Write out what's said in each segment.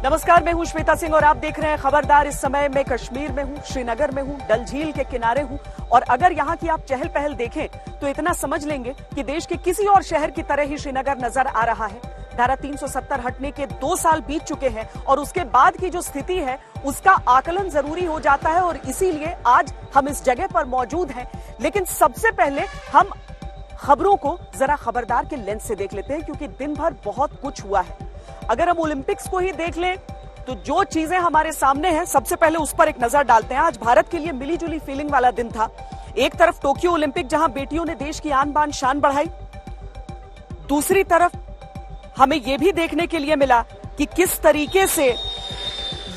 नमस्कार, मैं हूं श्वेता सिंह और आप देख रहे हैं खबरदार। इस समय मैं कश्मीर में हूं, श्रीनगर में हूं, डल झील के किनारे हूं और अगर यहां की आप चहल पहल देखें तो इतना समझ लेंगे कि देश के किसी और शहर की तरह ही श्रीनगर नजर आ रहा है। धारा 370 हटने के 2 साल बीत चुके हैं और उसके बाद की जो स्थिति है उसका आकलन जरूरी हो जाता है और इसीलिए आज हम इस जगह पर मौजूद हैं। लेकिन सबसे पहले हम खबरों को जरा खबरदार के लेंस से देख लेते हैं क्योंकि दिन भर बहुत कुछ हुआ है। अगर हम ओलंपिक्स को ही देख लें तो जो चीजें हमारे सामने हैं सबसे पहले उस पर एक नजर डालते हैं। आज भारत के लिए मिली जुली फीलिंग वाला दिन था। एक तरफ टोक्यो ओलंपिक जहां बेटियों ने देश की आन बान शान बढ़ाई, दूसरी तरफ हमें यह भी देखने के लिए मिला कि किस तरीके से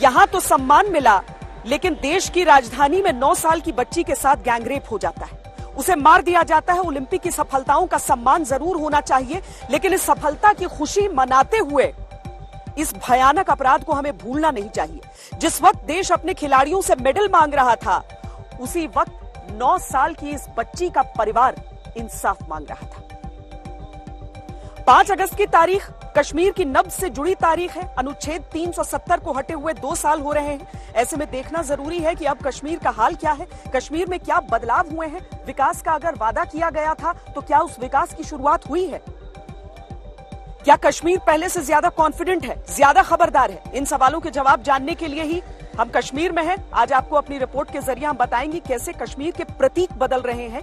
यहां तो सम्मान मिला लेकिन देश की राजधानी में 9 साल की बच्ची के साथ गैंगरेप हो जाता है, उसे मार दिया जाता है। ओलंपिक की सफलताओं का सम्मान जरूर होना चाहिए लेकिन इस सफलता की खुशी मनाते हुए इस भयानक अपराध को हमें भूलना नहीं चाहिए। जिस वक्त देश अपने खिलाड़ियों से मेडल मांग रहा था उसी वक्त 9 साल की इस बच्ची का परिवार इंसाफ मांग रहा था। 5 अगस्त की तारीख कश्मीर की नब्ज से जुड़ी तारीख है। अनुच्छेद 370 को हटे हुए 2 साल हो रहे हैं। ऐसे में देखना जरूरी है कि अब कश्मीर का हाल क्या है, कश्मीर में क्या बदलाव हुए हैं। विकास का अगर वादा किया गया था तो क्या उस विकास की शुरुआत हुई है? क्या कश्मीर पहले से ज्यादा कॉन्फिडेंट है, ज्यादा खबरदार है? इन सवालों के जवाब जानने के लिए ही हम कश्मीर में हैं। आज आपको अपनी रिपोर्ट के जरिए हम बताएंगे कैसे कश्मीर के प्रतीक बदल रहे हैं।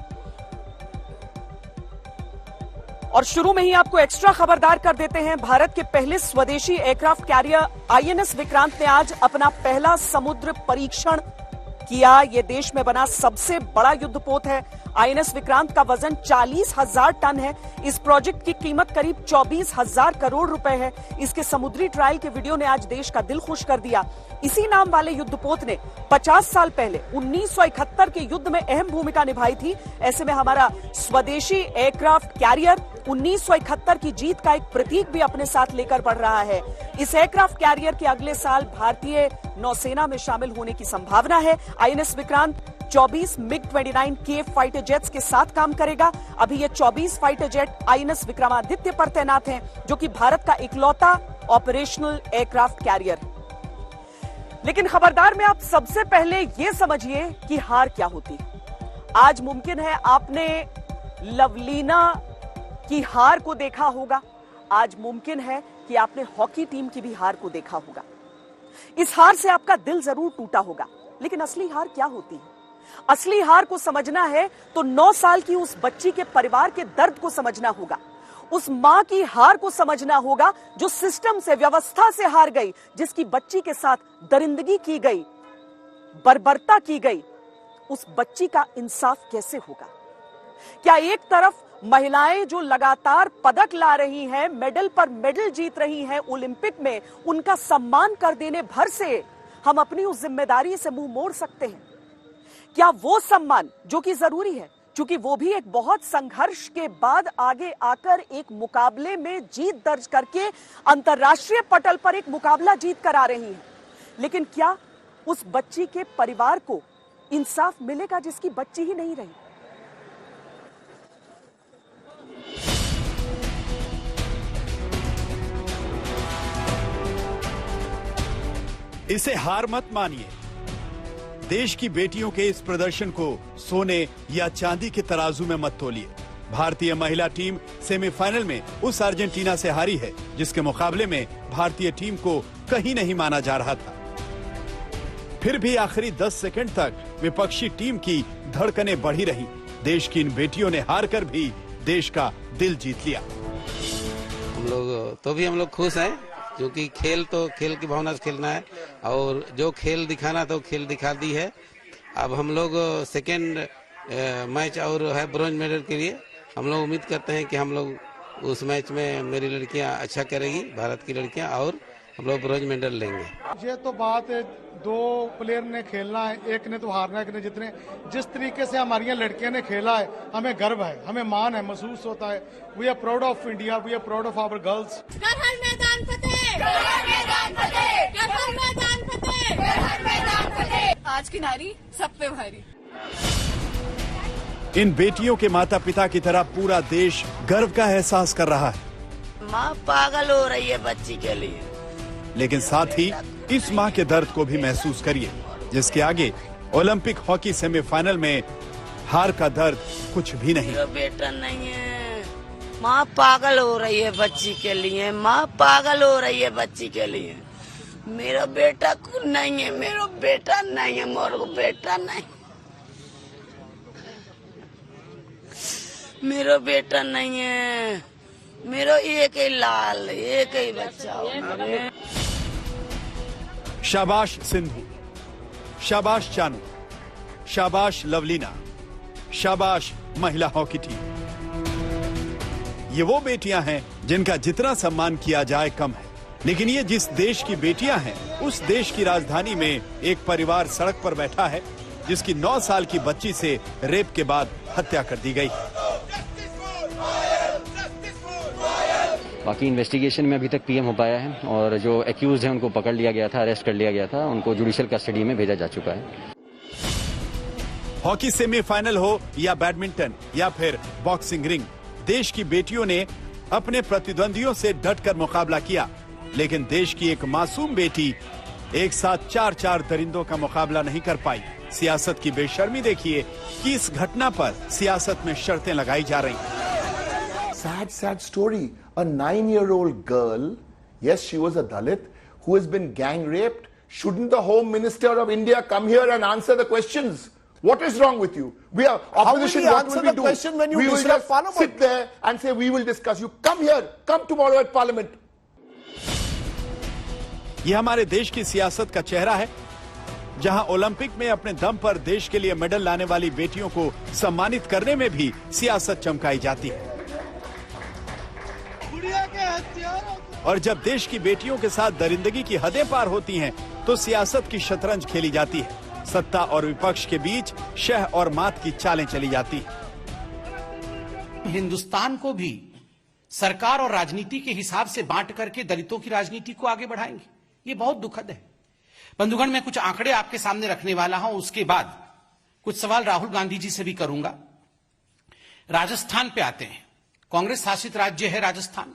और शुरू में ही आपको एक्स्ट्रा खबरदार कर देते हैं। भारत के पहले स्वदेशी एयरक्राफ्ट कैरियर आईएनएस विक्रांत ने आज अपना पहला समुद्र परीक्षण किया। यह देश में बना सबसे बड़ा युद्धपोत है। आईएनएस विक्रांत का वजन 40,000 टन है। इस प्रोजेक्ट की कीमत करीब 24,000 करोड़ रुपए है। इसके समुद्री ट्रायल के वीडियो ने आज देश का दिल खुश कर दिया। इसी नाम वाले युद्धपोत ने 50 साल पहले 1971 के युद्ध में अहम भूमिका निभाई थी। ऐसे में हमारा स्वदेशी एयरक्राफ्ट कैरियर 1971 की जीत का एक प्रतीक भी अपने साथ लेकर बढ़ रहा है। इस एयरक्राफ्ट कैरियर के अगले साल भारतीय नौसेना में शामिल होने की संभावना है। आईएनएस विक्रांत 24 मिग-29K फाइटर जेट्स के साथ काम करेगा। अभी ये 24 फाइटर जेट आईएनएस विक्रमादित्य पर तैनात हैं, जो कि भारत का इकलौता ऑपरेशनल एयरक्राफ्ट कैरियर है। लेकिन खबरदार में आप सबसे पहले यह समझिए कि हार क्या होती है। आज मुमकिन है आपने लवलीना की हार को देखा होगा, आज मुमकिन है कि आपने हॉकी टीम की भी हार को देखा होगा। इस हार से आपका दिल जरूर टूटा होगा, लेकिन असली हार क्या होती है? असली हार को समझना है तो 9 साल की उस बच्ची के परिवार के दर्द को समझना होगा। उस मां की हार को समझना होगा जो सिस्टम से, व्यवस्था से हार गई, जिसकी बच्ची के साथ दरिंदगी की गई, बर्बरता की गई। उस बच्ची का इंसाफ कैसे होगा? क्या एक तरफ महिलाएं जो लगातार पदक ला रही हैं, मेडल पर मेडल जीत रही हैं ओलंपिक में, उनका सम्मान कर देने भर से हम अपनी उस जिम्मेदारी से मुंह मोड़ सकते हैं? क्या वो सम्मान जो कि जरूरी है, क्योंकि वो भी एक बहुत संघर्ष के बाद आगे आकर एक मुकाबले में जीत दर्ज करके अंतर्राष्ट्रीय पटल पर एक मुकाबला जीत कर आ रही है, लेकिन क्या उस बच्ची के परिवार को इंसाफ मिलेगा जिसकी बच्ची ही नहीं रही? इसे हार मत मानिए। देश की बेटियों के इस प्रदर्शन को सोने या चांदी के तराजू में मत तोलिए। भारतीय महिला टीम सेमीफाइनल में उस अर्जेंटीना से हारी है जिसके मुकाबले में भारतीय टीम को कहीं नहीं माना जा रहा था। फिर भी आखिरी 10 सेकंड तक विपक्षी टीम की धड़कनें बढ़ी रही। देश की इन बेटियों ने हार कर भी देश का दिल जीत लिया। हम लोग खुश हैं क्योंकि खेल तो खेल की भावना से खेलना है और जो खेल दिखाना तो खेल दिखा दी है। अब हम लोग सेकेंड मैच और है ब्रॉन्ज मेडल के लिए हम लोग उम्मीद करते हैं कि हम लोग उस मैच में मेरी लड़कियां अच्छा करेगी, भारत की लड़कियां, और हम लोग ब्रॉन्ज मेडल लेंगे। ये तो बात है, 2 प्लेयर ने खेलना है, एक ने तो हारना है, एक ने जितने जिस तरीके से हमारी लड़कियां ने खेला है हमें गर्व है, हमें मान है, महसूस होता है। We are proud of India, we are proud of our girls. आज की नारी सब पे भारी। इन बेटियों के माता पिता की तरह पूरा देश गर्व का एहसास कर रहा है। माँ पागल हो रही है बच्ची के लिए। लेकिन साथ ही इस मां के दर्द को भी महसूस करिए, जिसके आगे ओलंपिक हॉकी सेमीफाइनल में हार का दर्द कुछ भी नहीं। मेरा बेटा नहीं है, माँ पागल हो रही है बच्ची के लिए, माँ पागल हो रही है बच्ची के लिए। मेरा बेटा नहीं है, मेरा बेटा नहीं है, मेरा बेटा नहीं, मेरा बेटा नहीं है, मेरा एक ही लाल, एक ही बच्चा। शाबाश सिंधु, शाबाश चानू, शाबाश लवलीना, शाबाश महिला हॉकी टीम। ये वो बेटियां हैं जिनका जितना सम्मान किया जाए कम है, लेकिन ये जिस देश की बेटियां हैं, उस देश की राजधानी में एक परिवार सड़क पर बैठा है जिसकी 9 साल की बच्ची से रेप के बाद हत्या कर दी गई। बाकी इन्वेस्टिगेशन में अभी तक पीएम हो पाया है और जो एक्यूज हैं उनको पकड़ लिया गया था, अरेस्ट कर लिया गया था, उनको जुडिशियल कस्टडी में भेजा जा चुका है। हॉकी सेमीफाइनल हो या बैडमिंटन या फिर बॉक्सिंग रिंग, देश की बेटियों ने अपने प्रतिद्वंदियों से डटकर मुकाबला किया, लेकिन देश की एक मासूम बेटी एक साथ 4 दरिंदों का मुकाबला नहीं कर पाई। सियासत की बेशर्मी देखिए कि इस घटना पर सियासत में शर्तें लगाई जा रही हैं। Sad story. A 9-year-old girl, yes, she was a Dalit, who has been gang raped. Shouldn't the Home Minister of India come here and answer the questions? What is wrong with you? We are opposition. What will we do? Question when you we will just Parliament? sit there and say we will discuss. You come here, come tomorrow at Parliament. ये हमारे देश की सियासत का चेहरा है, जहां Olympic में अपने दम पर देश के लिए मेडल लाने वाली बेटियों को सम्मानित करने में भी सियासत चमकाई जाती है। और जब देश की बेटियों के साथ दरिंदगी की हदें पार होती हैं, तो सियासत की शतरंज खेली जाती है। सत्ता और विपक्ष के बीच शह और मात की चालें चली जाती हैं। हिंदुस्तान को भी सरकार और राजनीति के हिसाब से बांट करके दलितों की राजनीति को आगे बढ़ाएंगे, ये बहुत दुखद है। बंधुगण, मैं कुछ आंकड़े आपके सामने रखने वाला हूं, उसके बाद कुछ सवाल राहुल गांधी जी से भी करूंगा। राजस्थान पे आते हैं। कांग्रेस शासित राज्य है राजस्थान।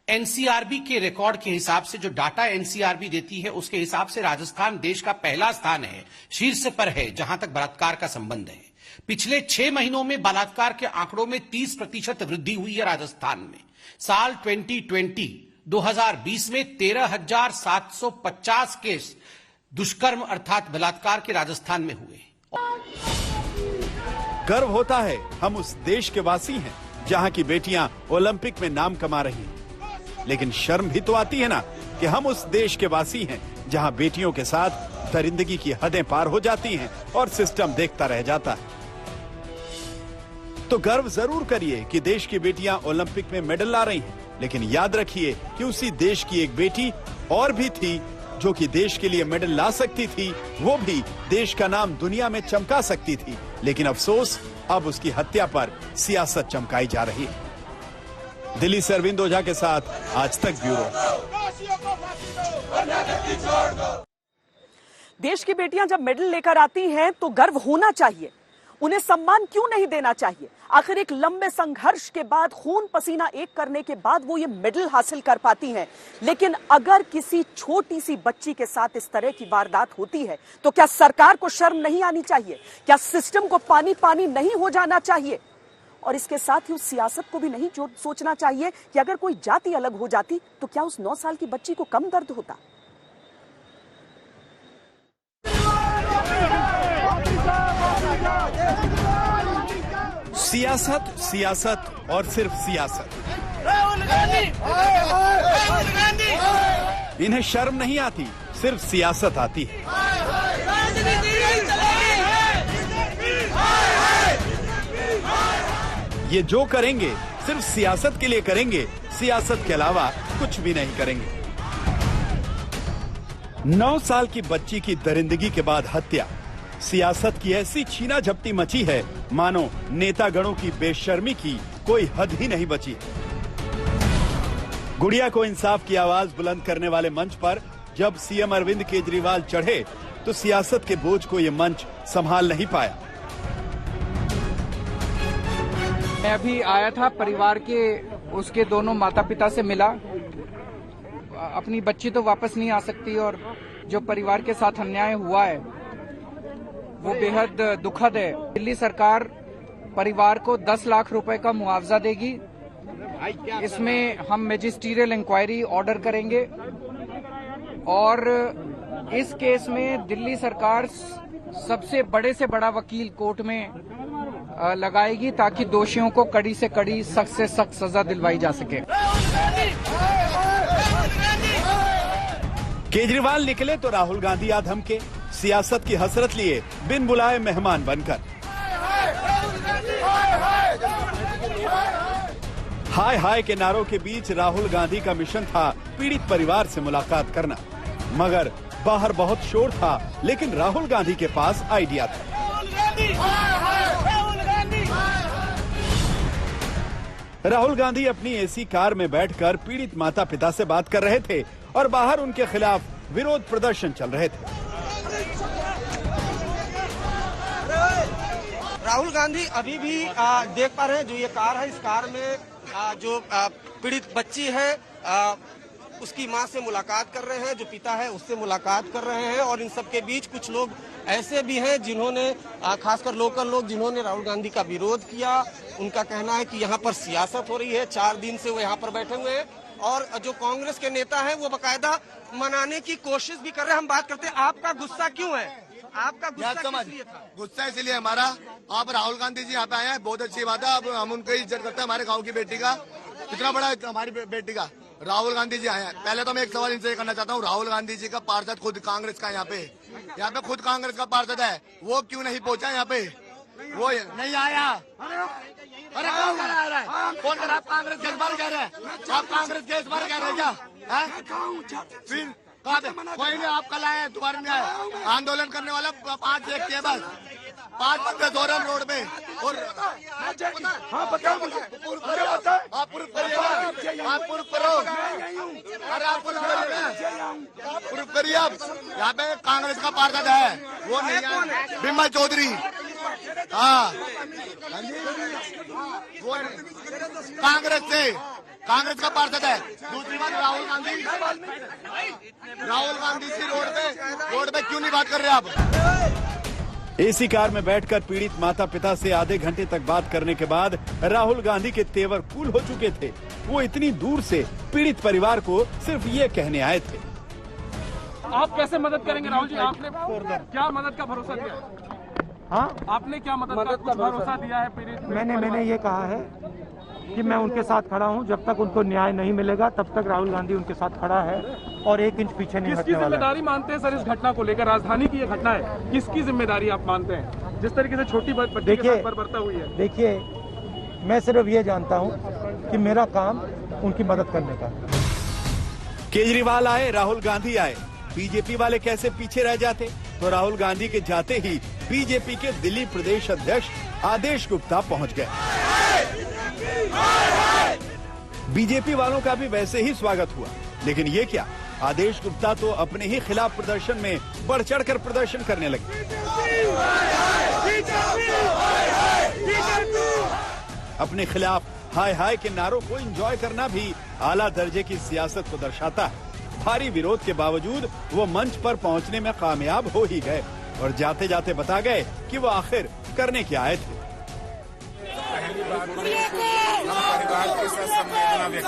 एनसीआरबी के रिकॉर्ड के हिसाब से, जो डाटा एनसीआरबी देती है, उसके हिसाब से राजस्थान देश का पहला स्थान है, शीर्ष पर है जहां तक बलात्कार का संबंध है। पिछले 6 महीनों में बलात्कार के आंकड़ों में 30% वृद्धि हुई है राजस्थान में। साल 2020 में 13,750 केस दुष्कर्म अर्थात बलात्कार के राजस्थान में हुए। गर्व होता है हम उस देश के वासी हैं जहां की बेटियां ओलंपिक में नाम कमा रही हैं, लेकिन शर्म भी तो आती है ना कि हम उस देश के वासी हैं जहां बेटियों के साथ दरिंदगी की हदें पार हो जाती हैं और सिस्टम देखता रह जाता है। तो गर्व जरूर करिए कि देश की बेटियां ओलंपिक में मेडल ला रही हैं, लेकिन याद रखिए कि उसी देश की एक बेटी और भी थी जो कि देश के लिए मेडल ला सकती थी, वो भी देश का नाम दुनिया में चमका सकती थी, लेकिन अफसोस अब उसकी हत्या पर सियासत चमकाई जा रही है। दिल्ली से अरविंद ओझा के साथ आज तक ब्यूरो। देश की बेटियां जब मेडल लेकर आती हैं तो गर्व होना चाहिए, उन्हें सम्मान क्यों नहीं देना चाहिए? आखिर एक लंबे संघर्ष के बाद, खून पसीना एक करने के बाद वो ये मेडल हासिल कर पाती हैं। लेकिन अगर किसी छोटी सी बच्ची के साथ इस तरह की वारदात होती है तो क्या सरकार को शर्म नहीं आनी चाहिए? क्या सिस्टम को पानी पानी नहीं हो जाना चाहिए? और इसके साथ ही उस सियासत को भी नहीं सोचना चाहिए कि अगर कोई जाति अलग हो जाती तो क्या उस 9 साल की बच्ची को कम दर्द होता? सियासत, सियासत और सिर्फ सियासत। इन्हें शर्म नहीं आती, सिर्फ सियासत आती है। ये जो करेंगे सिर्फ सियासत के लिए करेंगे, सियासत के अलावा कुछ भी नहीं करेंगे। 9 साल की बच्ची की दरिंदगी के बाद हत्या, सियासत की ऐसी छीना झपटी मची है मानो नेतागणों की बेशर्मी की कोई हद ही नहीं बची। गुड़िया को इंसाफ की आवाज बुलंद करने वाले मंच पर जब सीएम अरविंद केजरीवाल चढ़े तो सियासत के बोझ को यह मंच संभाल नहीं पाया। मैं अभी आया था, परिवार के उसके दोनों माता पिता से मिला। अपनी बच्ची तो वापस नहीं आ सकती और जो परिवार के साथ अन्याय हुआ है वो बेहद दुखद है। दिल्ली सरकार परिवार को 10 लाख रुपए का मुआवजा देगी। इसमें हम मैजिस्ट्रियल इंक्वायरी ऑर्डर करेंगे और इस केस में दिल्ली सरकार सबसे बड़े से बड़ा वकील कोर्ट में लगाएगी ताकि दोषियों को कड़ी से कड़ी, सख्त से सख्त सजा दिलवाई जा सके। केजरीवाल निकले तो राहुल गांधी आ धमके, सियासत की हसरत लिए बिन बुलाए मेहमान बनकर। हाय हाय के नारों के बीच राहुल गांधी का मिशन था पीड़ित परिवार से मुलाकात करना, मगर बाहर बहुत शोर था, लेकिन राहुल गांधी के पास आइडिया था। राहुल गांधी अपनी एसी कार में बैठकर पीड़ित माता पिता से बात कर रहे थे और बाहर उनके खिलाफ विरोध प्रदर्शन चल रहे थे। राहुल गांधी अभी भी देख पा रहे हैं, जो ये कार है, इस कार में जो पीड़ित बच्ची है उसकी मां से मुलाकात कर रहे हैं, जो पिता है उससे मुलाकात कर रहे हैं और इन सब के बीच कुछ लोग ऐसे भी हैं जिन्होंने, खासकर लोकल लोग जिन्होंने राहुल गांधी का विरोध किया। उनका कहना है कि यहाँ पर सियासत हो रही है। 4 दिन से वो यहाँ पर बैठे हुए हैं और जो कांग्रेस के नेता हैं वो बकायदा मनाने की कोशिश भी कर रहे हैं। हम बात करते हैं, आपका गुस्सा क्यों है? आपका गुस्सा किस लिए था? गुस्सा इसलिए हमारा, आप राहुल गांधी जी यहाँ पे आए हैं, बहुत अच्छी बात है। अब हम उनकी इज्जत करते हैं, हमारे गांव की बेटी का, कितना बड़ा हमारी बेटी का राहुल गांधी जी आए हैं। पहले तो मैं एक सवाल इनसे करना चाहता हूँ, राहुल गांधी जी का पार्षद खुद कांग्रेस का यहाँ पे खुद कांग्रेस का पार्षद है, वो क्यों नहीं पहुंचा यहाँ पे? वो नहीं आया। अरे कौन करा रहा है? कौन करा? आप कांग्रेस के इस बार कह रहे हैं, आप कांग्रेस के इस बार कह रहे हैं क्या? फिर कहा कोई नहीं, आप कल आए, दोबारा नहीं आए। आंदोलन करने वाला 5 व्यक्ति है बस, 5 बंदे सो रहे रोड पे और आप प्रूफ करो, अरे आप प्रूफ करिए। आप यहाँ पे कांग्रेस का पार्षद है, वो नहीं है, बिमल चौधरी। हाँ, वो कांग्रेस का पार्षद है। दूसरी बात, राहुल गांधी जी रोड पे क्यों नहीं बात कर रहे आप? एसी कार में बैठकर पीड़ित माता पिता से आधे घंटे तक बात करने के बाद राहुल गांधी के तेवर कूल हो चुके थे। वो इतनी दूर से पीड़ित परिवार को सिर्फ ये कहने आए थे। आप कैसे मदद करेंगे राहुल जी? आपने क्या मदद का भरोसा दिया? हाँ, आपने क्या मदद का भरोसा दिया है पीड़ित? मैंने ये कहा है कि मैं उनके साथ खड़ा हूं, जब तक उनको न्याय नहीं मिलेगा तब तक राहुल गांधी उनके साथ खड़ा है और 1 इंच पीछे नहीं हटने वाला है। किसकी जिम्मेदारी मानते हैं सर इस घटना को लेकर? राजधानी की ये घटना है, किसकी जिम्मेदारी आप मानते हैं जिस तरीके से छोटी बच्ची के साथ बर्बरता हुई है? देखिए, मैं सिर्फ ये जानता हूँ कि मेरा काम उनकी मदद करने का। केजरीवाल आए, राहुल गांधी आए, बीजेपी वाले कैसे पीछे रह जाते? तो राहुल गांधी के जाते ही बीजेपी के दिल्ली प्रदेश अध्यक्ष आदेश गुप्ता पहुंच गए। बीजेपी वालों का भी वैसे ही स्वागत हुआ, लेकिन ये क्या, आदेश गुप्ता तो अपने ही खिलाफ प्रदर्शन में बढ़ चढ़कर प्रदर्शन करने लगे। अपने खिलाफ हाय हाय के नारों को एंजॉय करना भी आला दर्जे की सियासत को दर्शाता है। भारी विरोध के बावजूद वो मंच पर पहुंचने में कामयाब हो ही गए और जाते जाते बता गए कि वो आखिर करने क्या आए थे। पहली बात हम परिवार के साथ संवेदना व्यक्त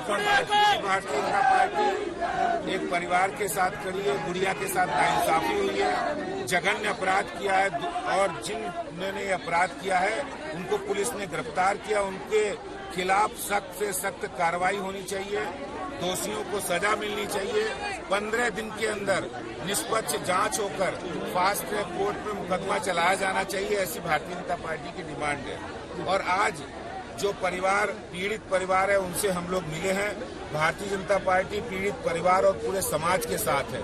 करते। भारतीय जनता पार्टी एक परिवार के साथ खड़ी है। गुड़िया के साथ नाइंसाफी हुई है, जघन्य अपराध किया है और जिन्होंने अपराध किया है उनको पुलिस ने गिरफ्तार किया। उनके खिलाफ सख्त से सख्त कार्रवाई होनी चाहिए, दोषियों को सजा मिलनी चाहिए। 15 दिन के अंदर निष्पक्ष जांच होकर फास्ट ट्रैक कोर्ट में मुकदमा चलाया जाना चाहिए, ऐसी भारतीय जनता पार्टी की डिमांड है। और आज जो परिवार पीड़ित परिवार है उनसे हम लोग मिले हैं। भारतीय जनता पार्टी पीड़ित परिवार और पूरे समाज के साथ है।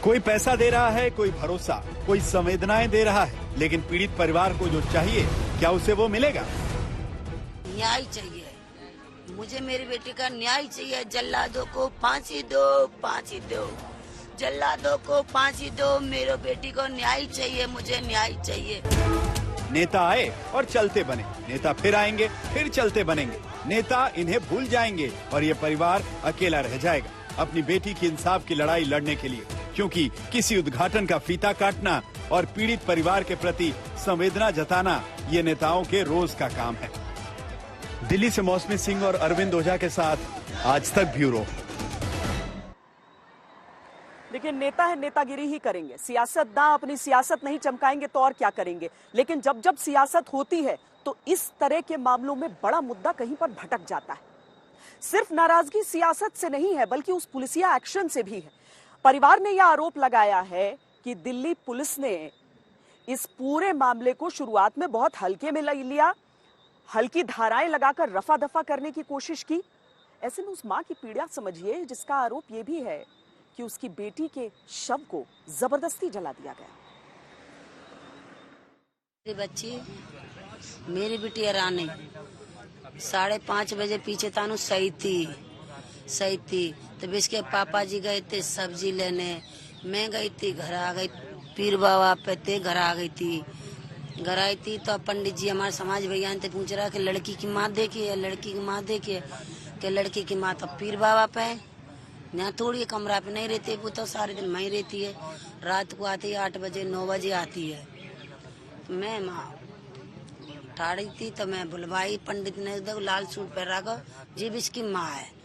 कोई पैसा दे रहा है, कोई भरोसा, कोई संवेदनाएं दे रहा है, लेकिन पीड़ित परिवार को जो चाहिए क्या उसे वो मिलेगा? न्याय चाहिए मुझे, मेरी बेटी का न्याय चाहिए। जल्लादों को फांसी दो, फांसी दो, जल्लादों को फांसी दो। मेरे बेटी को न्याय चाहिए, मुझे न्याय चाहिए। नेता आए और चलते बने, नेता फिर आएंगे, फिर चलते बनेंगे। नेता इन्हें भूल जाएंगे और ये परिवार अकेला रह जाएगा अपनी बेटी की इंसाफ की लड़ाई लड़ने के लिए, क्योंकि किसी उद्घाटन का फीता काटना और पीड़ित परिवार के प्रति संवेदना जताना ये नेताओं के रोज का काम है। दिल्ली से मौसमी सिंह और अरविंद ओझा के साथ आज तक ब्यूरो। देखिए, नेता है नेतागिरी ही करेंगे, सियासतदान अपनी सियासत नहीं चमकाएंगे तो और क्या करेंगे। लेकिन जब जब सियासत होती है तो इस तरह के मामलों में बड़ा मुद्दा कहीं पर भटक जाता है। सिर्फ नाराजगी सियासत से नहीं है बल्कि उस पुलिसिया एक्शन से भी है। परिवार ने यह आरोप लगाया है कि दिल्ली पुलिस ने इस पूरे मामले को शुरुआत में बहुत हल्के में ले लिया, हल्की धाराएं लगाकर रफा दफा करने की कोशिश की। ऐसे में उस मां की पीड़ा समझिए जिसका आरोप यह भी है कि उसकी बेटी के शव को जबरदस्ती जला दिया गया। मेरी बेटी रानी 5:30 बजे पीछे तानू सही थी तब इसके पापा जी गए थे सब्जी लेने, मैं गई थी, घर आ गई, पीर बाबा पे थे, घर आ गई थी। घर आई थी तो पंडित जी हमारे समाज भैया ने पूछ रहा कि लड़की की माँ देखिए, लड़की की माँ देखिए, कि लड़की की माँ तो पीर बाबा पे है, यहाँ थोड़ी कमरा पे नहीं रहती, वो तो सारे दिन वहीं रहती है। रात को आती है 8 बजे 9 बजे आती है। तो मैं माँ ठाड़ी थी तो मैं बुलवाई, पंडित ने देखो लाल सूट पहन रखा, जीव इसकी माँ है,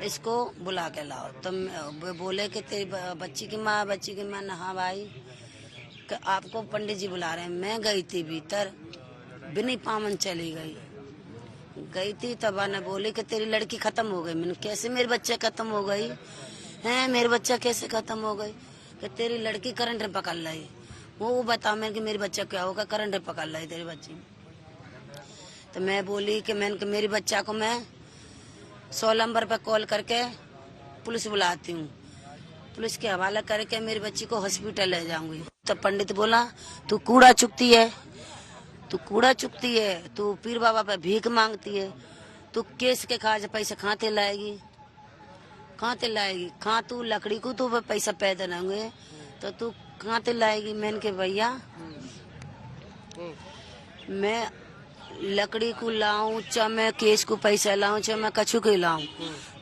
इसको बुला के लाओ। तो बोले कि तेरी बच्ची की माँ ने, हाँ भाई कि आपको पंडित जी बुला रहे हैं। मैं गई थी भीतर, बिनी पामन चली गई थी तब ने बोली कि तेरी लड़की खत्म हो गई। मैंने कैसे मेरे बच्चे खत्म हो गई है, मेरे बच्चा कैसे खत्म हो गई? कि तेरी लड़की करंट में पकड़ लाई। वो बता मैंने कि मेरे बच्चा क्या होगा, करंट में पकड़ लाई तेरी बच्ची। तो मैं बोली कि मैंने कि मेरी बच्चा को मैं 100 नंबर पर कॉल करके पुलिस बुलाती हूँ, पुलिस के हवाला करके मेरी बच्ची को हॉस्पिटल ले जाऊंगी। तो पंडित बोला तू कूड़ा चुकती है, तू पीर बाबा पे भीख मांगती है, तू केस के खाज पैसे खाते लाएगी, कहाँ तू लकड़ी को तू पैसा पैदा नहीं तो तू खाते लाएगी। मैंने के भैया मैं लकड़ी को लाऊं चाहे मैं केस को पैसा लाऊं चाहे मैं कछु के लाऊं,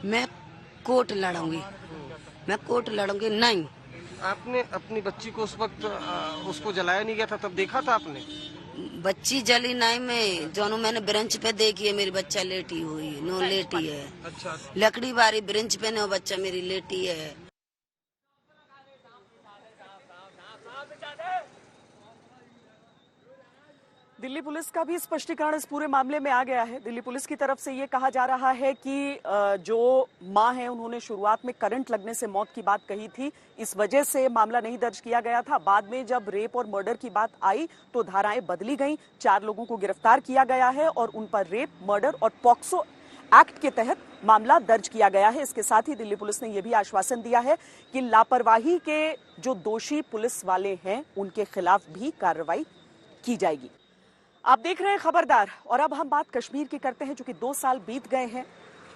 मैं कोर्ट लड़ूंगी। नहीं, आपने अपनी बच्ची को उस वक्त उसको जलाया नहीं गया था, तब देखा था आपने? बच्ची जली नहीं, मैं दोनों मैंने ब्रेंच पे देखी है, मेरी बच्चा लेटी हुई लेटी है। अच्छा। लकड़ी बारी ब्रेंच पे ने बच्चा मेरी लेटी है। दिल्ली पुलिस का भी स्पष्टीकरण इस पूरे मामले में आ गया है। दिल्ली पुलिस की तरफ से ये कहा जा रहा है कि जो मां है उन्होंने शुरुआत में करंट लगने से मौत की बात कही थी, इस वजह से मामला नहीं दर्ज किया गया था। बाद में जब रेप और मर्डर की बात आई तो धाराएं बदली गईं, 4 लोगों को गिरफ्तार किया गया है और उन पर रेप, मर्डर और पॉक्सो एक्ट के तहत मामला दर्ज किया गया है। इसके साथ ही दिल्ली पुलिस ने यह भी आश्वासन दिया है कि लापरवाही के जो दोषी पुलिस वाले हैं उनके खिलाफ भी कार्रवाई की जाएगी। आप देख रहे हैं खबरदार और अब हम बात कश्मीर की करते हैं। चूंकि 2 साल बीत गए हैं,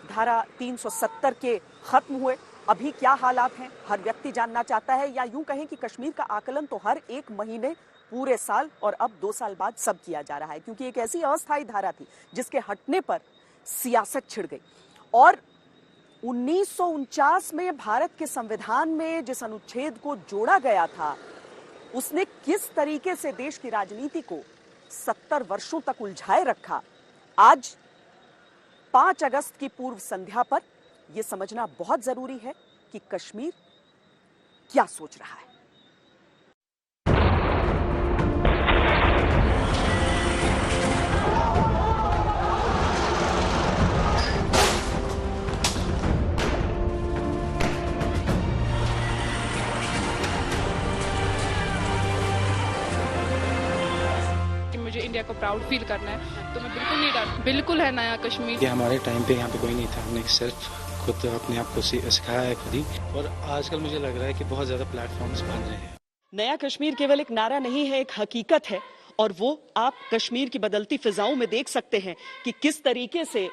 धारा 370 के खत्म हुए, अभी क्या हालात हैं हर व्यक्ति जानना चाहता है, या यूं कहें कि कश्मीर का आकलन तो हर 1 महीने, पूरे साल और अब 2 साल बाद सब किया जा रहा है, क्योंकि एक ऐसी अस्थायी धारा थी जिसके हटने पर सियासत छिड़ गई। और 1949 में भारत के संविधान में जिस अनुच्छेद को जोड़ा गया था उसने किस तरीके से देश की राजनीति को 70 वर्षों तक उलझाए रखा। आज 5 अगस्त की पूर्व संध्या पर यह समझना बहुत जरूरी है कि कश्मीर क्या सोच रहा है। इंडिया को प्राउड फील करना है तो मैं बिल्कुल नहीं डर, बिल्कुल है नया कश्मीर। ये हमारे टाइम पे यहाँ पे कोई नहीं था, हमने सिर्फ खुद अपने आप को सिखाया है खुद ही, और आजकल मुझे लग रहा है कि बहुत ज्यादा प्लेटफॉर्म्स बन रहे हैं। नया कश्मीर केवल एक नारा नहीं है, एक हकीकत है, और वो आप कश्मीर की बदलती फिजाओं में देख सकते हैं कि किस तरीके से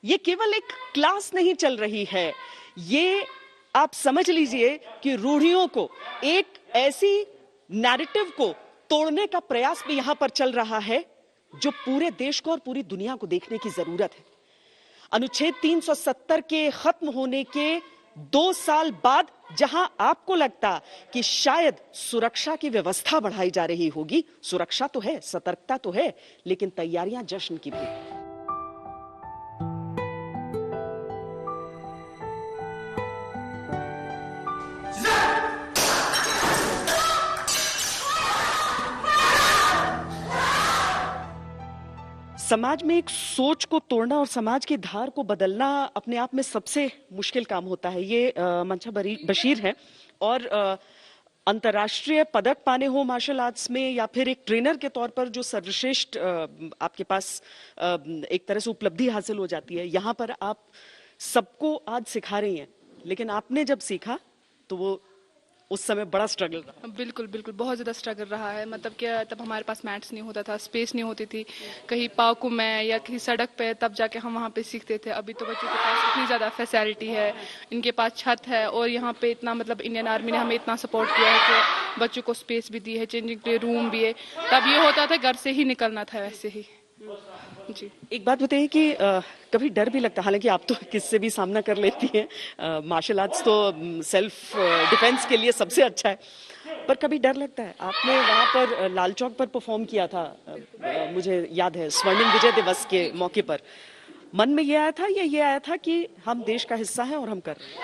ये केवल एक क्लास नहीं चल रही है, ये आप समझ लीजिए कि रूढ़ियों को, एक ऐसी नैरेटिव को तोड़ने का प्रयास भी यहां पर चल रहा है जो पूरे देश को और पूरी दुनिया को देखने की जरूरत है। अनुच्छेद 370 के खत्म होने के 2 साल बाद जहां आपको लगता कि शायद सुरक्षा की व्यवस्था बढ़ाई जा रही होगी, सुरक्षा तो है, सतर्कता तो है, लेकिन तैयारियां जश्न की भी। समाज में एक सोच को तोड़ना और समाज की धार को बदलना अपने आप में सबसे मुश्किल काम होता है। ये मंशा बशीर है और अंतर्राष्ट्रीय पदक पाने हो मार्शल आर्ट्स में या फिर एक ट्रेनर के तौर पर जो सर्वश्रेष्ठ आपके पास एक तरह से उपलब्धि हासिल हो जाती है, यहाँ पर आप सबको आज सिखा रही हैं, लेकिन आपने जब सीखा तो वो उस समय बड़ा स्ट्रगल रहा। बिल्कुल बिल्कुल, बहुत ज़्यादा स्ट्रगल रहा है। मतलब क्या, तब हमारे पास मैट्स नहीं होता था, स्पेस नहीं होती थी, कहीं पार्कों में या किसी सड़क पे, तब जाके हम वहाँ पे सीखते थे। अभी तो बच्चों के पास इतनी ज़्यादा फैसिलिटी है, इनके पास छत है और यहाँ पे इतना, मतलब इंडियन आर्मी ने हमें इतना सपोर्ट किया है कि बच्चों को स्पेस भी दी है, चेंजिंग के लिए रूम भी है। तब ये होता था घर से ही निकलना था वैसे ही। जी, एक बात बताइए कि कभी डर भी लगता, हालांकि आप तो किससे भी सामना कर लेती हैं, मार्शल आर्ट्स तो सेल्फ डिफेंस के लिए सबसे अच्छा है, पर कभी डर लगता है? आपने वहां पर लाल चौक पर परफॉर्म किया था, मुझे याद है, स्वर्णिम विजय दिवस के मौके पर। मन में ये आया था या ये आया था कि हम देश का हिस्सा हैं और हम कर रहे हैं?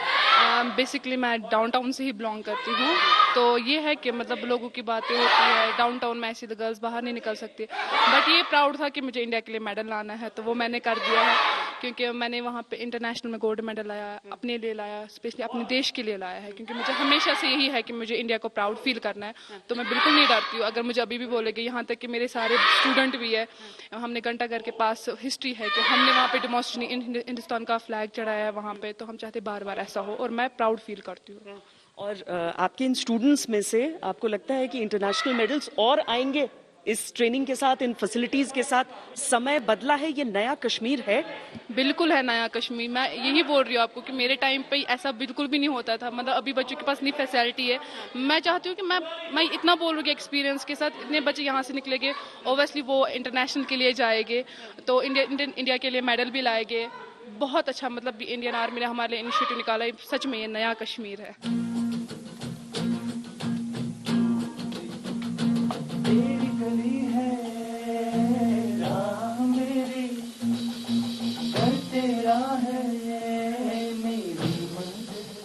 बेसिकली मैं डाउनटाउन से ही बिलोंग करती हूँ, तो ये है कि मतलब लोगों की बातें होती है, डाउनटाउन में ऐसी तो गर्ल्स बाहर नहीं निकल सकती, बट ये प्राउड था कि मुझे इंडिया के लिए मेडल लाना है, तो वो मैंने कर दिया है। क्योंकि मैंने वहाँ पे इंटरनेशनल में गोल्ड मेडल लाया, अपने लिए लाया, स्पेशली अपने देश के लिए लाया है, क्योंकि मुझे हमेशा से यही है कि मुझे इंडिया को प्राउड फील करना है। तो मैं बिल्कुल नहीं डरती हूँ। अगर मुझे अभी भी बोलेंगे, यहाँ तक कि मेरे सारे स्टूडेंट भी है, हमने घंटाघर के पास हिस्ट्री है कि हमने वहाँ पे डेमोन्स्ट्रेशन हिंदुस्तान का फ्लैग चढ़ाया है वहाँ पे, तो हम चाहते बार बार ऐसा हो और मैं प्राउड फील करती हूँ। और आपके इन स्टूडेंट्स में से आपको लगता है कि इंटरनेशनल मेडल्स और आएंगे इस ट्रेनिंग के साथ, इन फैसिलिटीज के साथ? समय बदला है, ये नया कश्मीर है? बिल्कुल है नया कश्मीर। मैं यही बोल रही हूँ आपको कि मेरे टाइम पे ऐसा बिल्कुल भी नहीं होता था। मतलब अभी बच्चों के पास इतनी फैसिलिटी है। मैं चाहती हूँ कि मैं इतना बोल रही हूँ एक्सपीरियंस के साथ, इतने बच्चे यहाँ से निकलेंगे, ओबियसली वो इंटरनेशनल के लिए जाएंगे, तो इंडिया के लिए मेडल भी लाएंगे। बहुत अच्छा, मतलब इंडियन आर्मी ने हमारे लिए इनिशिएटिव निकाला है। सच में ये नया कश्मीर है।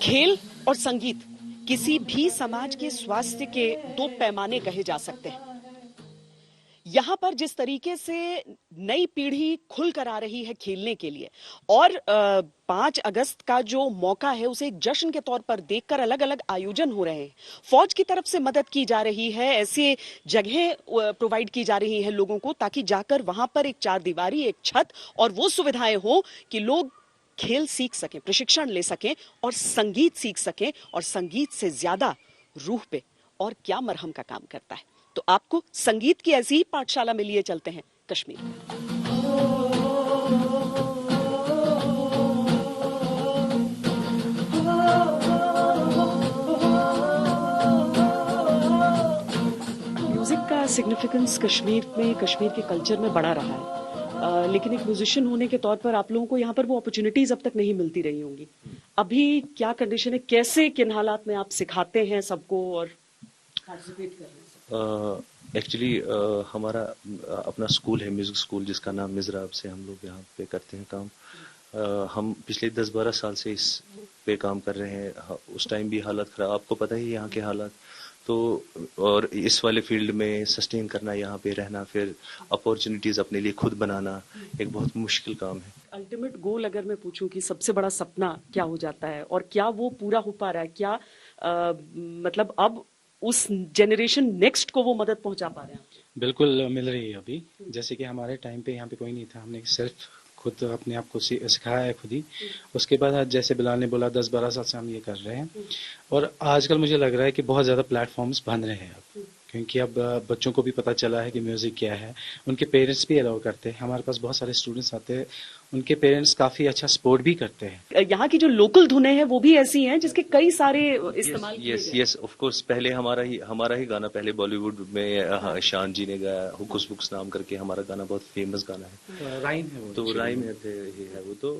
खेल और संगीत किसी भी समाज के स्वास्थ्य के 2 पैमाने कहे जा सकते हैं। यहां पर जिस तरीके से नई पीढ़ी खुलकर आ रही है खेलने के लिए, और 5 अगस्त का जो मौका है उसे एक जश्न के तौर पर देखकर अलग अलग आयोजन हो रहे हैं। फौज की तरफ से मदद की जा रही है, ऐसे जगह प्रोवाइड की जा रही है लोगों को, ताकि जाकर वहां पर एक 4 दीवारी, एक छत और वो सुविधाएं हो कि लोग खेल सीख सकें, प्रशिक्षण ले सकें और संगीत सीख सकें। और संगीत से ज्यादा रूह पे और क्या मरहम का काम करता है। तो आपको संगीत की ऐसी ही पाठशाला में लिए चलते हैं कश्मीर। म्यूजिक का सिग्निफिकेंस कश्मीर में, कश्मीर के कल्चर में बड़ा रहा है, लेकिन एक म्यूजिशियन होने के तौर पर आप लोगों को यहाँ पर वो अपॉर्चुनिटीज अब तक नहीं मिलती रही होंगी। अभी क्या कंडीशन है, कैसे, किन हालात में आप सिखाते हैं सबको और पार्टिसिपेट कर रहे हैं? एक्चुअली हमारा अपना स्कूल है, म्यूजिक स्कूल, जिसका नाम मिजराब से हम लोग यहाँ पे करते हैं काम। हम पिछले 10-12 साल से इस पे काम कर रहे हैं। उस टाइम भी हालात खराब, आपको पता ही यहाँ के हालात, तो और इस वाले फील्ड में सस्टेन करना, यहाँ पे रहना, फिर अपॉर्चुनिटीज अपने लिए खुद बनाना एक बहुत मुश्किल काम है। अल्टीमेट गोल अगर मैं पूछूं कि सबसे बड़ा सपना क्या हो जाता है और क्या वो पूरा हो पा रहा है? क्या मतलब अब उस जेनरेशन नेक्स्ट को वो मदद पहुंचा पा रहे हैं? बिल्कुल मिल रही है अभी। जैसे कि हमारे टाइम पे यहाँ पे कोई नहीं था, हमने सिर्फ खुद अपने आप को सिखाया है खुद ही। उसके बाद जैसे बिलाल ने बोला 10-12 साल से हम ये कर रहे हैं, और आजकल मुझे लग रहा है कि बहुत ज़्यादा प्लेटफॉर्म्स बन रहे हैं अब, क्योंकि अब बच्चों को भी पता चला है कि म्यूज़िक क्या है। उनके पेरेंट्स भी अलाउ करते हैं। हमारे पास बहुत सारे स्टूडेंट्स आते हैं उनके पेरेंट्स काफी अच्छा सपोर्ट भी करते हैं। यहाँ की जो लोकल धुनें हैं वो भी ऐसी हैं जिसके कई सारे इस्तेमाल यस ऑफ कोर्स। पहले हमारा ही गाना पहले बॉलीवुड में शान जी ने गाया, हुकुस बुक्स नाम करके हमारा गाना बहुत फेमस गाना है, राइम है वो, तो राइम है वो, तो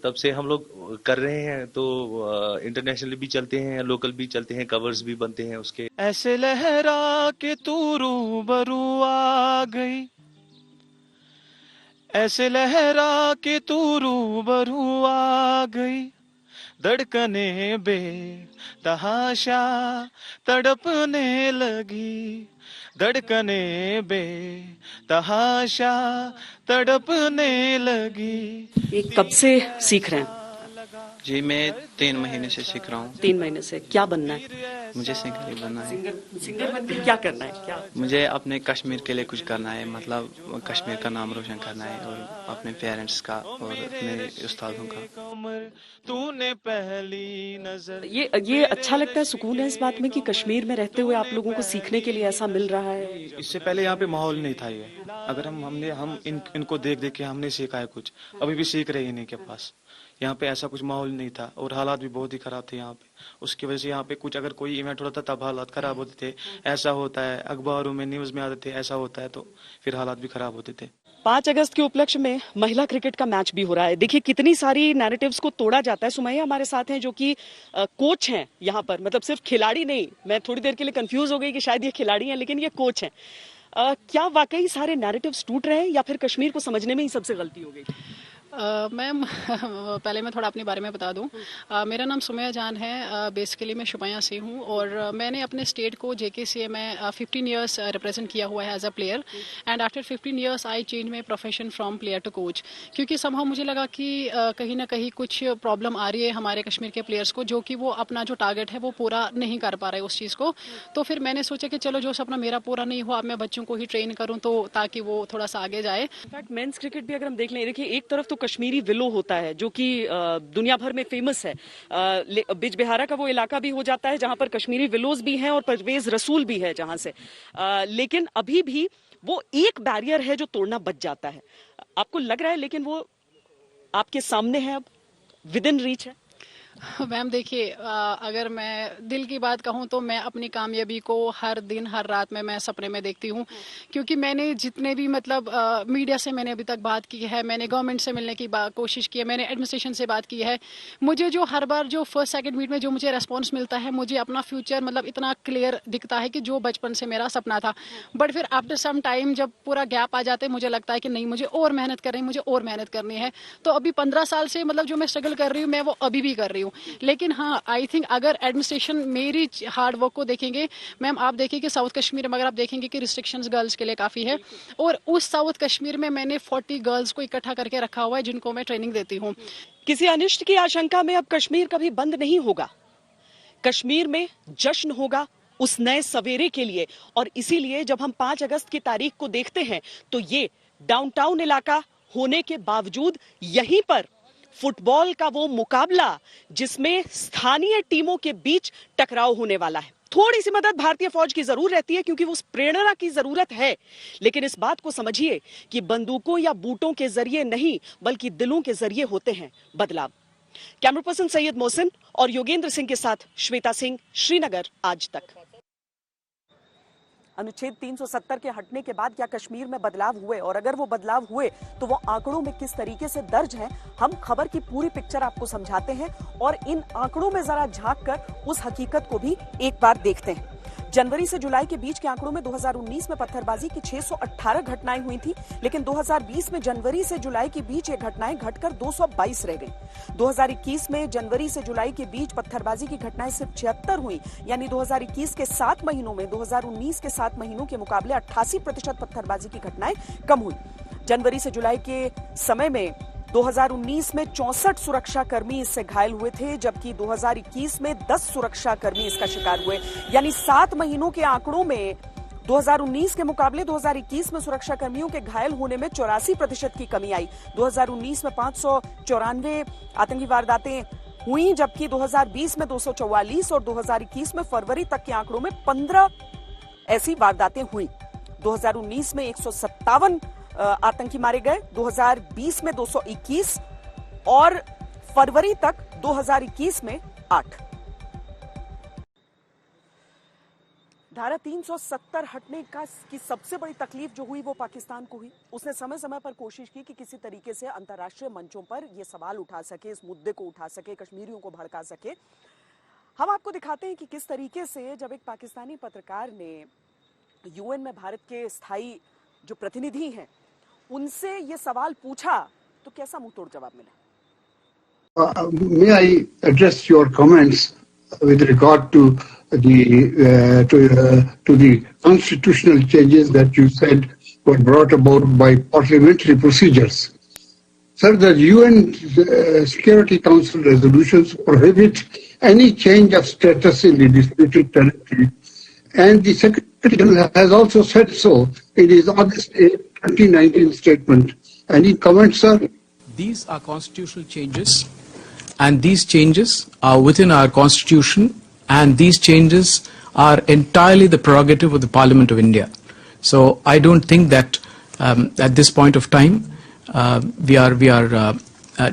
तब से हम लोग कर रहे हैं, तो इंटरनेशनली भी चलते हैं, लोकल भी चलते हैं, कवर्स भी बनते हैं उसके। ऐसे लहरा के तू रूबरू आ गई, ऐसे लहरा के तू रूबरू आ गई, धड़कने बेतहाशा तड़पने लगी, धड़कने बेतहाशा तड़पने लगी। ये कब से सीख रहे हैं? जी मैं 3 महीने से सीख रहा हूँ। 3 महीने से। क्या बनना है? मुझे सिंगर ही बनना है। सिंगर बन के क्या करना है? क्या मुझे अपने कश्मीर के लिए कुछ करना है, मतलब कश्मीर का नाम रोशन करना है, और अपने पेरेंट्स का और अपने उस्तादों का। तूने पहली नजर। ये अच्छा लगता है, सुकून है इस बात में कि कश्मीर में रहते हुए आप लोगों को सीखने के लिए ऐसा मिल रहा है। इससे पहले यहाँ पे माहौल नहीं था ये, अगर हम इनको देख के हमने सीखा है कुछ, अभी भी सीख रहे हैं इन्हीं के पास। यहाँ पे ऐसा कुछ माहौल नहीं था और हालात भी बहुत ही खराब थे यहाँ पे, उसकी वजह से यहाँ पे कुछ अगर कोई इवेंट होता था तब हालात खराब होते थे। ऐसा होता है, अखबारों में न्यूज में आते थे, ऐसा होता है, तो फिर हालात भी खराब होते थे। 5 अगस्त के उपलक्ष्य में महिला क्रिकेट का मैच भी हो रहा है। देखिए कितनी सारी नैरेटिव्स को तोड़ा जाता है। सुमैया हमारे साथ हैं जो कि कोच हैं यहाँ पर, मतलब सिर्फ खिलाड़ी नहीं। मैं थोड़ी देर के लिए कंफ्यूज हो गई कि शायद ये खिलाड़ी हैं, लेकिन ये कोच हैं। क्या वाकई सारे नैरेटिव्स टूट रहे हैं या फिर कश्मीर को समझने में ही सबसे गलती हो गई? मैम पहले मैं थोड़ा अपने बारे में बता दूं। मेरा नाम सुमैया जान है, बेसिकली मैं शुमाया से हूं, और मैंने अपने स्टेट को JKCA में 15 इयर्स रिप्रेजेंट किया हुआ है as a player, and after 15 years I change my profession from player to coach, क्योंकि समहाउ मुझे लगा कि कहीं ना कहीं कुछ प्रॉब्लम आ रही है हमारे कश्मीर के प्लेयर्स को, जो कि वो अपना जो टारगेट है वो पूरा नहीं कर पा रहे उस चीज़ को। तो फिर मैंने सोचा कि चलो जो सपना मेरा पूरा नहीं हुआ, अब मैं बच्चों को ही ट्रेन करूँ तो ताकि वो थोड़ा सा आगे जाए। इनफैक्ट मेंस क्रिकेट भी अगर हम देख लें, देखिए एक तरफ तो कश्मीरी विलो होता है जो कि दुनिया भर में फेमस है। बिजबिहारा का वो इलाका भी हो जाता है जहां पर कश्मीरी विलोज भी हैं और परवेज रसूल भी है जहां से, लेकिन अभी भी वो एक बैरियर है जो तोड़ना बच जाता है। आपको लग रहा है लेकिन वो आपके सामने है, अब विद इन रीच है? मैम देखिए, अगर मैं दिल की बात कहूं तो मैं अपनी कामयाबी को हर दिन हर रात में मैं सपने में देखती हूं, क्योंकि मैंने जितने भी मतलब मीडिया से मैंने अभी तक बात की है, मैंने गवर्नमेंट से मिलने की कोशिश की है, मैंने एडमिनिस्ट्रेशन से बात की है, मुझे जो हर बार जो फर्स्ट सेकंड मीट में जो मुझे रेस्पॉन्स मिलता है, मुझे अपना फ्यूचर मतलब इतना क्लियर दिखता है कि जो बचपन से मेरा सपना था। बट फिर आफ्टर सम टाइम जब पूरा गैप आ जाता है, मुझे लगता है कि नहीं, मुझे और मेहनत करनी है, मुझे और मेहनत करनी है। तो अभी 15 साल से मतलब जो मैं स्ट्रगल कर रही हूँ, मैं वो अभी भी कर रही हूँ। लेकिन हाँ, आई थिंक अगर एडमिनिस्ट्रेशन मेरी हार्ड वर्क को देखेंगे, मैम आप देखिए कि साउथ कश्मीर में अगर आप देखेंगे कि रिस्ट्रिक्शंस गर्ल्स के लिए काफ़ी है, और उस साउथ कश्मीर में मैंने 40 गर्ल्स को इकट्ठा करके रखा हुआ है जिनको मैं ट्रेनिंग देती हूँ। किसी अनिष्ट की आशंका में अब कश्मीर कभी बंद नहीं होगा। कश्मीर में जश्न होगा उस नए सवेरे के लिए, और इसीलिए जब हम 5 अगस्त की तारीख को देखते हैं तो ये डाउनटाउन इलाका होने के बावजूद यहीं पर फुटबॉल का वो मुकाबला जिसमें स्थानीय टीमों के बीच टकराव होने वाला है। थोड़ी सी मदद भारतीय फौज की जरूर रहती है क्योंकि उस प्रेरणा की जरूरत है, लेकिन इस बात को समझिए कि बंदूकों या बूटों के जरिए नहीं बल्कि दिलों के जरिए होते हैं बदलाव। कैमरा पर्सन सैयद मोहसिन और योगेंद्र सिंह के साथ श्वेता सिंह, श्रीनगर, आज तक। अनुच्छेद 370 के हटने के बाद क्या कश्मीर में बदलाव हुए, और अगर वो बदलाव हुए तो वो आंकड़ों में किस तरीके से दर्ज हैं? हम खबर की पूरी पिक्चर आपको समझाते हैं और इन आंकड़ों में जरा झांक कर उस हकीकत को भी एक बार देखते हैं। जनवरी से जुलाई के बीच के आंकड़ों में 2019 में पत्थरबाजी की 618 घटनाएं हुई थी, लेकिन 2020 में जनवरी से जुलाई के बीच ये घटनाएं घटकर 222 रह गई। 2021 में जनवरी से जुलाई के बीच पत्थरबाजी की घटनाएं सिर्फ 76 हुई, यानी 2021 के 7 महीनों में 2019 के 7 महीनों के मुकाबले 88% पत्थरबाजी की घटनाएं कम हुई। जनवरी से जुलाई के समय में 2019 में 64 सुरक्षा कर्मी इससे घायल हुए थे, जबकि 2021 में 10 सुरक्षा कर्मी इसका शिकार हुए। यानी 7 महीनों के आंकड़ों में 2019 के मुकाबले 2021 में सुरक्षा कर्मियों के घायल होने में 84% की कमी आई। 2019 में 594 आतंकी वारदातें हुई, जबकि 2020 में 244 और 2021 में फरवरी तक के आंकड़ों में 15 ऐसी वारदातें हुई। 2019 में 157 आतंकी मारे गए, 2020 में 221 और फरवरी तक 2021 में 8। धारा 370 हटने की सबसे बड़ी तकलीफ जो हुई वो पाकिस्तान को हुई। उसने समय समय पर कोशिश की कि किसी तरीके से अंतर्राष्ट्रीय मंचों पर ये सवाल उठा सके, इस मुद्दे को उठा सके, कश्मीरियों को भड़का सके। हम आपको दिखाते हैं कि किस तरीके से जब एक पाकिस्तानी पत्रकार ने यूएन में भारत के स्थायी जो प्रतिनिधि हैं उनसे ये सवाल पूछा तो कैसा मुंहतोड़ जवाब मिला। May I address your comments with regard to the constitutional changes that you said were brought about by parliamentary procedures? Sir, the UN Security Council resolutions prohibit any change of status in the disputed territory, and the Secretary General has also said so in his August 2019 statement. Any comments, sir? These are constitutional changes, and these changes are within our constitution, and these changes are entirely the prerogative of the Parliament of India. So I don't think that at this point of time we are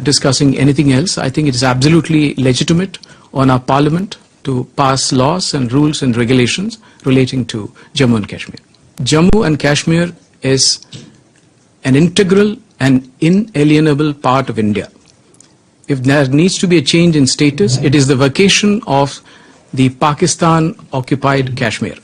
discussing anything else. I think it is absolutely legitimate on our Parliament to pass laws and rules and regulations relating to Jammu and Kashmir. Jammu and Kashmir is an integral and inalienable part of India. If there needs to be a change in status, it is the vacation of the Pakistan occupied Kashmir.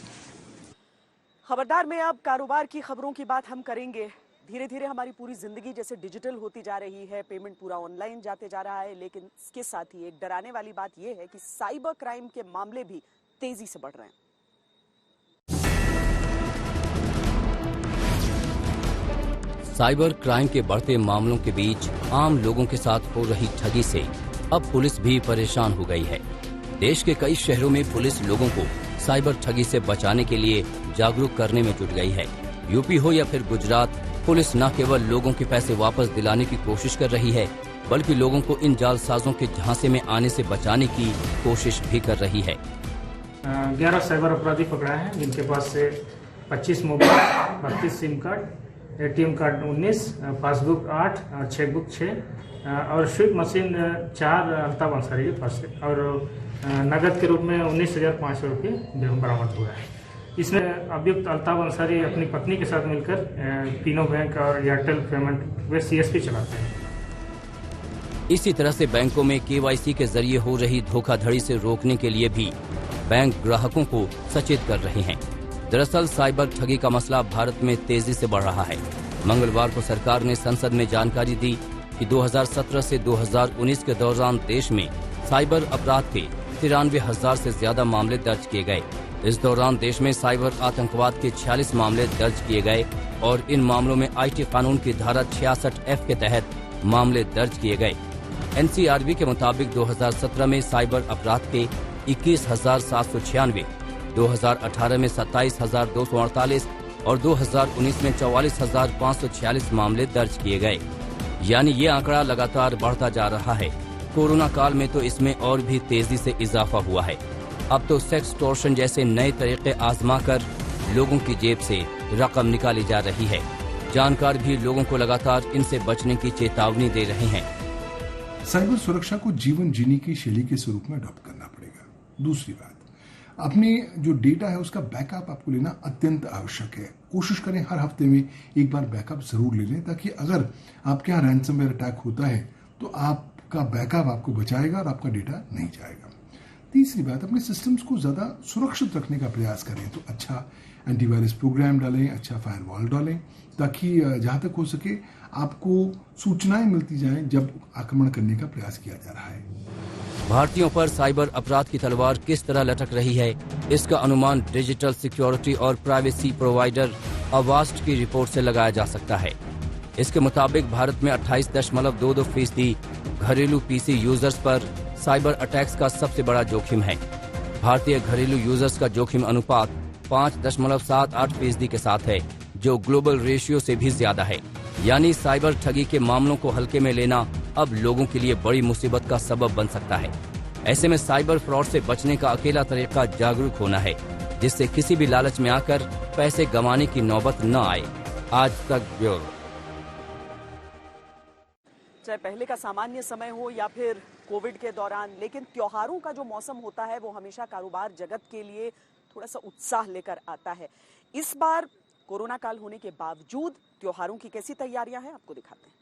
खबरदार में अब कारोबार की खबरों की बात हम करेंगे। धीरे धीरे हमारी पूरी जिंदगी जैसे डिजिटल होती जा रही है, पेमेंट पूरा ऑनलाइन जाते जा रहा है, लेकिन इसके साथ ही एक डराने वाली बात यह है कि साइबर क्राइम के मामले भी तेजी से बढ़ रहे हैं। साइबर क्राइम के बढ़ते मामलों के बीच आम लोगों के साथ हो रही ठगी से अब पुलिस भी परेशान हो गई है। देश के कई शहरों में पुलिस लोगों को साइबर ठगी से बचाने के लिए जागरूक करने में जुट गई है। यूपी हो या फिर गुजरात, पुलिस न केवल लोगों के पैसे वापस दिलाने की कोशिश कर रही है, बल्कि लोगों को इन जालसाजों के झांसे में आने से बचाने की कोशिश भी कर रही है। 11 साइबर अपराधी पकड़ा है, जिनके पास से 25 mobile, 32 SIM card, ATM card 19, passbook 8 और चेकबुक 6 और स्वीप मशीन 4 अल्ताफ अंसारी के पास से और नगद के रूप में 19,500 रुपये बरामद हुआ है। इसमें अभियुक्त अल्ताफ अंसारी अपनी पत्नी के साथ मिलकर तीनों बैंक और एयरटेल पेमेंट वे CSP चलाते हैं। इसी तरह से बैंकों में KYC के जरिए हो रही धोखाधड़ी से रोकने के लिए भी बैंक ग्राहकों को सचेत कर रहे हैं। दरअसल साइबर ठगी का मसला भारत में तेजी से बढ़ रहा है। मंगलवार को सरकार ने संसद में जानकारी दी कि 2017 से 2019 के दौरान देश में साइबर अपराध के 93,000 से ज्यादा मामले दर्ज किए गए। इस दौरान देश में साइबर आतंकवाद के 46 मामले दर्ज किए गए और इन मामलों में IT कानून की धारा 66F के तहत मामले दर्ज किए गए। NCRB के मुताबिक 2017 में साइबर अपराध के 21,796, 2018 में 27,248 और 2019 में 44,546 मामले दर्ज किए गए। यानी ये आंकड़ा लगातार बढ़ता जा रहा है। कोरोना काल में तो इसमें और भी तेजी से इजाफा हुआ है। अब तो सेक्सटॉर्शन जैसे नए तरीके आजमाकर लोगों की जेब से रकम निकाली जा रही है। जानकार भी लोगों को लगातार इनसे बचने की चेतावनी दे रहे हैं। साइबर सुरक्षा को जीवन जीने की शैली के स्वरूप में अडॉप्ट करना पड़ेगा। दूसरी बात, अपने जो डेटा है उसका बैकअप आपको लेना अत्यंत आवश्यक है। कोशिश करें हर हफ्ते में एक बार बैकअप जरूर ले लें, ताकि अगर आपके यहाँ रैंसमवेयर अटैक होता है तो आपका बैकअप आपको बचाएगा और आपका डेटा नहीं जाएगा। तीसरी बात, अपने सिस्टम्स को ज़्यादा सुरक्षित रखने का प्रयास करें। तो अच्छा एंटीवायरस प्रोग्राम डालें, अच्छा फायरवॉल डालें, ताकि जहाँ तक हो सके आपको सूचनाएं मिलती जाएं जब आक्रमण करने का प्रयास किया जा रहा है। भारतीयों पर साइबर अपराध की तलवार किस तरह लटक रही है, इसका अनुमान डिजिटल सिक्योरिटी और प्राइवेसी प्रोवाइडर अवास्ट की रिपोर्ट से लगाया जा सकता है। इसके मुताबिक भारत में 28.22% घरेलू PC यूजर्स पर साइबर अटैक्स का सबसे बड़ा जोखिम है। भारतीय घरेलू यूजर्स का जोखिम अनुपात 5.78% के साथ है, जो ग्लोबल रेशियो से भी ज्यादा है। यानी साइबर ठगी के मामलों को हल्के में लेना अब लोगों के लिए बड़ी मुसीबत का सबब बन सकता है। ऐसे में साइबर फ्रॉड से बचने का अकेला तरीका जागरूक होना है, जिससे किसी भी लालच में आकर पैसे गंवाने की नौबत न आए। आज तक ब्यूरो। चाहे पहले का सामान्य समय हो या फिर कोविड के दौरान, लेकिन त्योहारों का जो मौसम होता है वो हमेशा कारोबार जगत के लिए थोड़ा सा उत्साह लेकर आता है। इस बार कोरोना काल होने के बावजूद त्योहारों की कैसी तैयारियां हैं, आपको दिखाते हैं।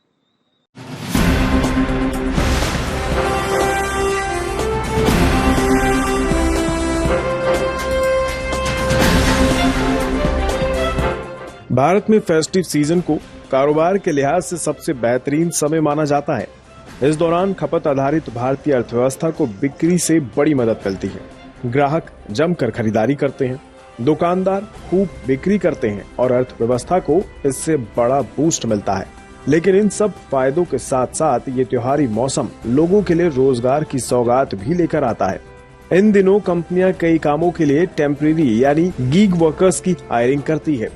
भारत में फेस्टिव सीजन को कारोबार के लिहाज से सबसे बेहतरीन समय माना जाता है। इस दौरान खपत आधारित भारतीय अर्थव्यवस्था को बिक्री से बड़ी मदद मिलती है। ग्राहक जमकर खरीदारी करते हैं, दुकानदार खूब बिक्री करते हैं और अर्थव्यवस्था को इससे बड़ा बूस्ट मिलता है। लेकिन इन सब फायदों के साथ साथ ये त्योहारी मौसम लोगों के लिए रोजगार की सौगात भी लेकर आता है। इन दिनों कंपनियां कई कामों के लिए टेम्परेरी यानी गीग वर्कर्स की हायरिंग करती है।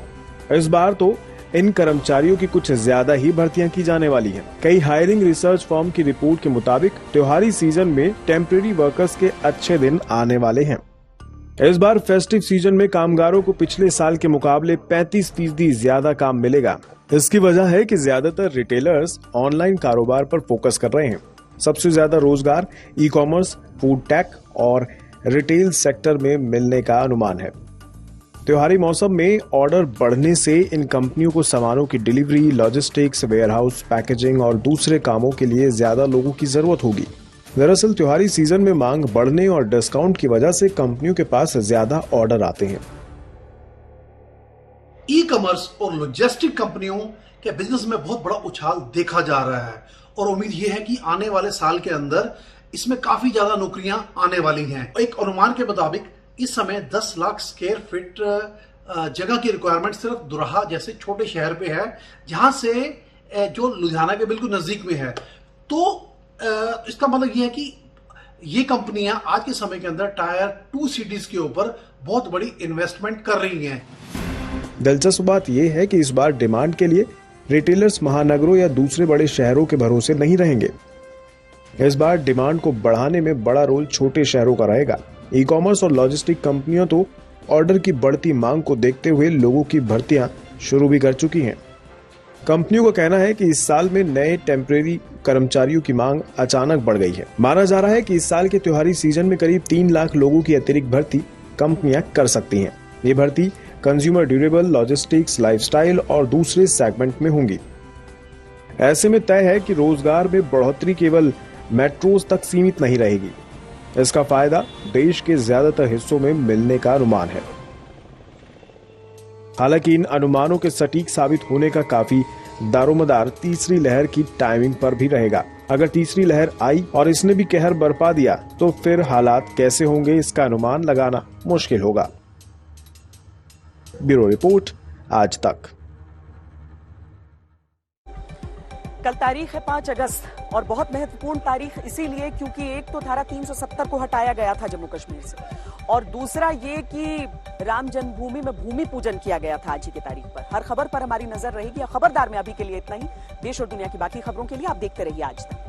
इस बार तो इन कर्मचारियों की कुछ ज्यादा ही भर्तियां की जाने वाली हैं। कई हायरिंग रिसर्च फर्म की रिपोर्ट के मुताबिक त्योहारी सीजन में टेम्परेरी वर्कर्स के अच्छे दिन आने वाले हैं। इस बार फेस्टिव सीजन में कामगारों को पिछले साल के मुकाबले 35% ज्यादा काम मिलेगा। इसकी वजह है कि ज्यादातर रिटेलर्स ऑनलाइन कारोबार पर फोकस कर रहे हैं। सबसे ज्यादा रोजगार ई कॉमर्स, फूड टेक और रिटेल सेक्टर में मिलने का अनुमान है। त्योहारी मौसम में ऑर्डर बढ़ने से इन कंपनियों को सामानों की डिलीवरी, लॉजिस्टिक्स, वेयरहाउस, पैकेजिंग और दूसरे कामों के लिए ज्यादा लोगों की जरूरत होगी। दरअसल त्योहारी सीजन में मांग बढ़ने और डिस्काउंट की वजह से कंपनियों के पास ज्यादा ऑर्डर आते हैं। ई कॉमर्स और लॉजिस्टिक कंपनियों के बिजनेस में बहुत बड़ा उछाल देखा जा रहा है और उम्मीद यह है कि आने वाले साल के अंदर इसमें काफी ज्यादा नौकरियां आने वाली हैं। एक अनुमान के मुताबिक इस समय 10 लाख स्क्वायर फीट जगह की रिक्वायरमेंट सिर्फ दुराहा जैसे छोटे शहर पे है, जहां से जो लुधियाना के बिल्कुल नजदीक में है। तो इसका मतलब यह है कि ये कंपनियां आज के समय के अंदर टायर 2 सिटीज के ऊपर बहुत बड़ी इन्वेस्टमेंट कर रही हैं। दिलचस्प बात यह है कि इस बार डिमांड के लिए रिटेलर्स महानगरों या दूसरे बड़े शहरों के भरोसे नहीं रहेंगे। इस बार डिमांड को बढ़ाने में बड़ा रोल छोटे शहरों का रहेगा। ई कॉमर्स और लॉजिस्टिक कंपनियां तो ऑर्डर की बढ़ती मांग को देखते हुए लोगों की भर्तियां शुरू भी कर चुकी हैं। कंपनियों का कहना है कि इस साल में नए टेम्परेरी कर्मचारियों की मांग अचानक बढ़ गई है। माना जा रहा है कि इस साल के त्योहारी सीजन में करीब 3 लाख लोगों की अतिरिक्त भर्ती कंपनियां कर सकती हैं। ये भर्ती कंज्यूमर ड्यूरेबल, लॉजिस्टिक्स, लाइफस्टाइल और दूसरे सेगमेंट में होंगी। ऐसे में तय है कि रोजगार में बढ़ोतरी केवल मेट्रोज तक सीमित नहीं रहेगी। इसका फायदा देश के ज्यादातर हिस्सों में मिलने का अनुमान है। हालांकि इन अनुमानों के सटीक साबित होने का काफी दारोमदार तीसरी लहर की टाइमिंग पर भी रहेगा। अगर तीसरी लहर आई और इसने भी कहर बरपा दिया तो फिर हालात कैसे होंगे, इसका अनुमान लगाना मुश्किल होगा। ब्यूरो रिपोर्ट, आज तक। कल तारीख है 5 अगस्त और बहुत महत्वपूर्ण तारीख इसीलिए क्योंकि एक तो धारा 370 को हटाया गया था जम्मू कश्मीर से और दूसरा ये कि राम जन्मभूमि में भूमि पूजन किया गया था आज ही की तारीख पर। हर खबर पर हमारी नजर रहेगी। खबरदार में अभी के लिए इतना ही। देश और दुनिया की बाकी खबरों के लिए आप देखते रहिए आज तक।